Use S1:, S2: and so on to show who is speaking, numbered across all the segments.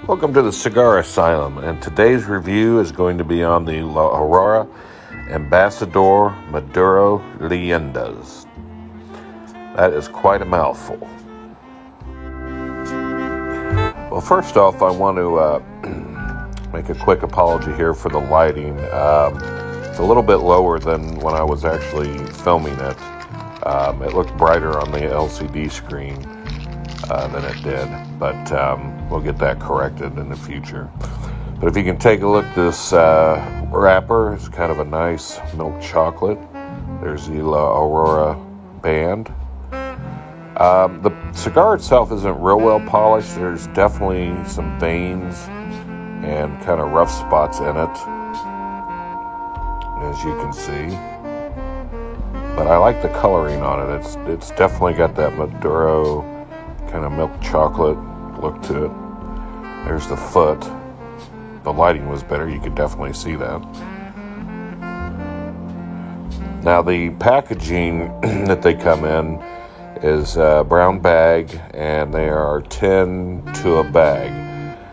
S1: Welcome to the Cigar Asylum, and today's review is going to be on the La Aurora Ambassador Maduro Leyendas. That is quite a mouthful. Well, first off, I want to make a quick apology here for the lighting. It's a little bit lower than when I was actually filming it. It looked brighter on the LCD screen than it did, but we'll get that corrected in the future. But if you can take a look at this wrapper, it's kind of a nice milk chocolate. There's the La Aurora band. The cigar itself isn't real well polished. There's definitely some veins and kind of rough spots in it, as you can see. But I like the coloring on it. It's definitely got that Maduro kind of milk chocolate look to it. There's the foot. The lighting was better. You could definitely see that. Now the packaging that they come in is a brown bag, and they are 10 to a bag.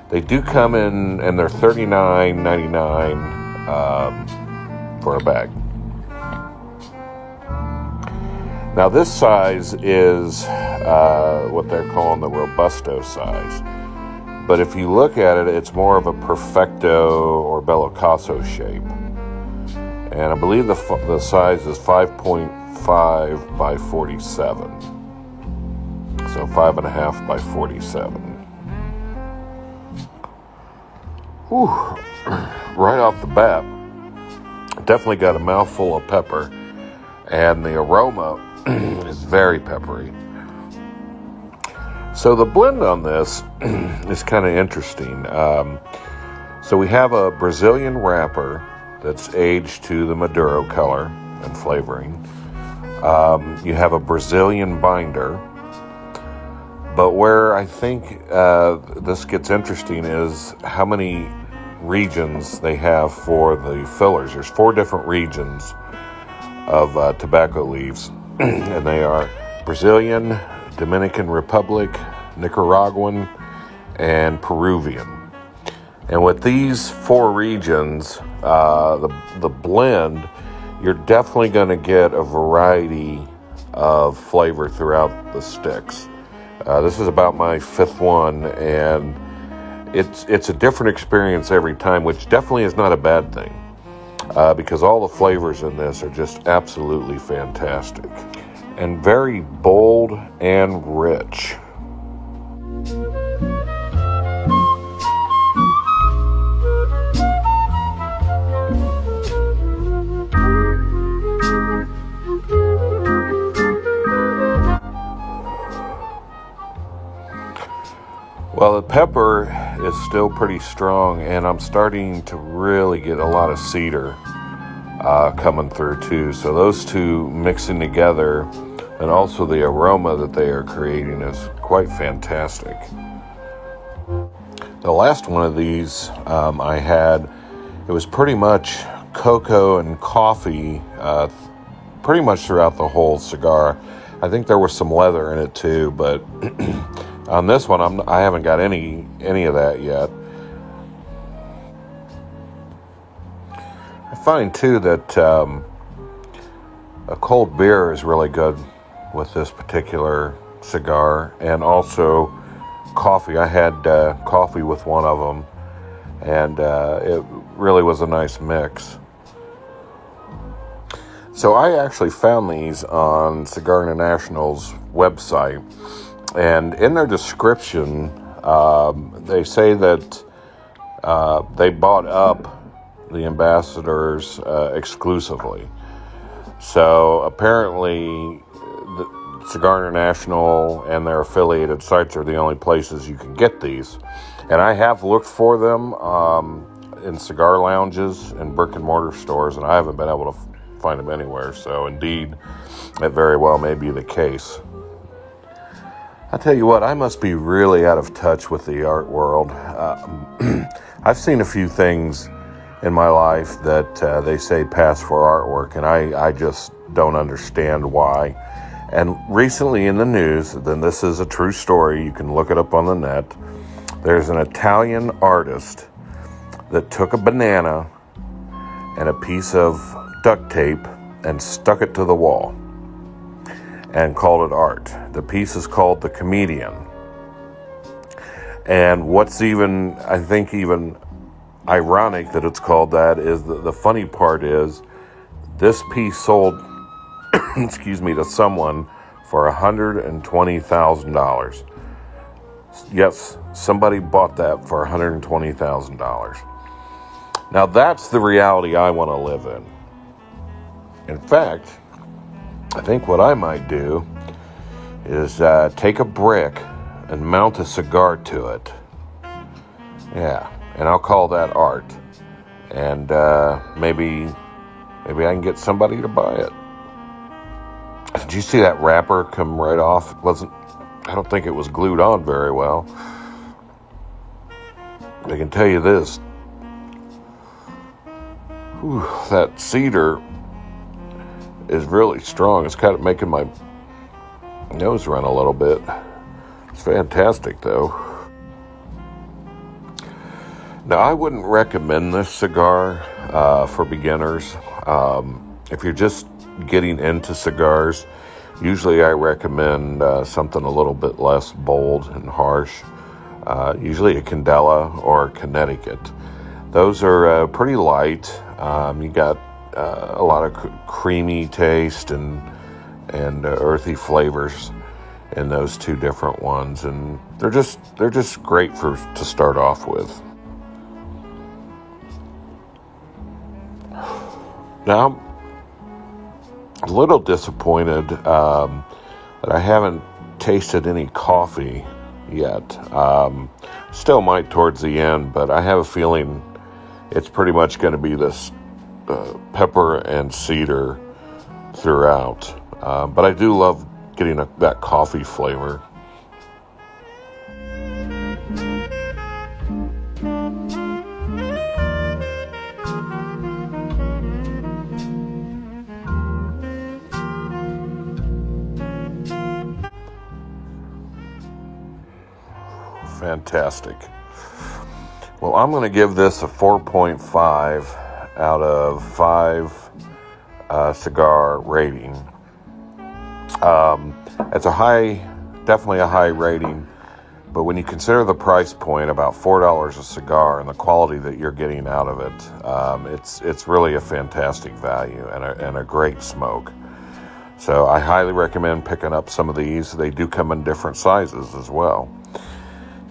S1: They do come in, and they're $39.99 for a bag. Now this size is what they're calling the Robusto size. But if you look at it, it's more of a Perfecto or Bellocaso shape. And I believe the size is 5.5 by 47. So 5.5 by 47. Whew. Right off the bat, definitely got a mouthful of pepper. And the aroma is very peppery. So the blend on this is kind of interesting. So we have a Brazilian wrapper that's aged to the Maduro color and flavoring. You have a Brazilian binder. But where I think this gets interesting is how many regions they have for the fillers. There's 4 different regions of tobacco leaves, and they are Brazilian, Dominican Republic, Nicaraguan, and Peruvian. And with these 4 regions, the blend, you're definitely going to get a variety of flavor throughout the sticks. This is about my 5th one, and it's a different experience every time, which definitely is not a bad thing. Because all the flavors in this are just absolutely fantastic and very bold and rich. Well, the pepper is still pretty strong, and I'm starting to really get a lot of cedar coming through too. So those two mixing together, and also the aroma that they are creating, is quite fantastic. The last one of these I had, it was pretty much cocoa and coffee pretty much throughout the whole cigar. I think there was some leather in it too, but on this one, I haven't got any of that yet. I find too that a cold beer is really good with this particular cigar, and also coffee. I had coffee with one of them, and it really was a nice mix. So I actually found these on Cigar International's website. And in their description, they say that they bought up the ambassadors exclusively. So apparently, the Cigar International and their affiliated sites are the only places you can get these. And I have looked for them in cigar lounges and brick and mortar stores, and I haven't been able to find them anywhere. So indeed, that very well may be the case. I'll tell you what, I must be really out of touch with the art world. I've seen a few things in my life that they say pass for artwork, and I just don't understand why. And recently in the news, then this is a true story, you can look it up on the net, There's an Italian artist that took a banana and a piece of duct tape and stuck it to the wall and called it art. The piece is called The Comedian. And what's even ironic that it's called that is the funny part is this piece sold, to someone for $120,000. Yes, somebody bought that for $120,000. Now that's the reality I want to live in. In fact, I think what I might do is take a brick and mount a cigar to it. Yeah, and I'll call that art. And maybe I can get somebody to buy it. Did you see that wrapper come right off? I don't think it was glued on very well. I can tell you this. That cedar is really strong. It's kind of making my nose run a little bit. It's fantastic, though. Now, I wouldn't recommend this cigar for beginners. If you're just getting into cigars, usually I recommend something a little bit less bold and harsh. Usually a Candela or Connecticut. Those are pretty light. You got a lot of creamy taste and earthy flavors in those two different ones, and they're just great to start off with. Now, I'm a little disappointed that I haven't tasted any coffee yet. Still might towards the end, but I have a feeling it's pretty much going to be this pepper and cedar throughout. But I do love getting that coffee flavor. Fantastic. Well, I'm going to give this a 4.5 out of 5 cigar rating. It's definitely a high rating, but when you consider the price point, about $4 a cigar, and the quality that you're getting out of it, it's really a fantastic value and a great smoke. So I highly recommend picking up some of these. They do come in different sizes as well.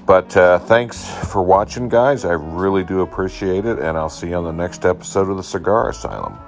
S1: But thanks for watching, guys. I really do appreciate it, and I'll see you on the next episode of the Cigar Asylum.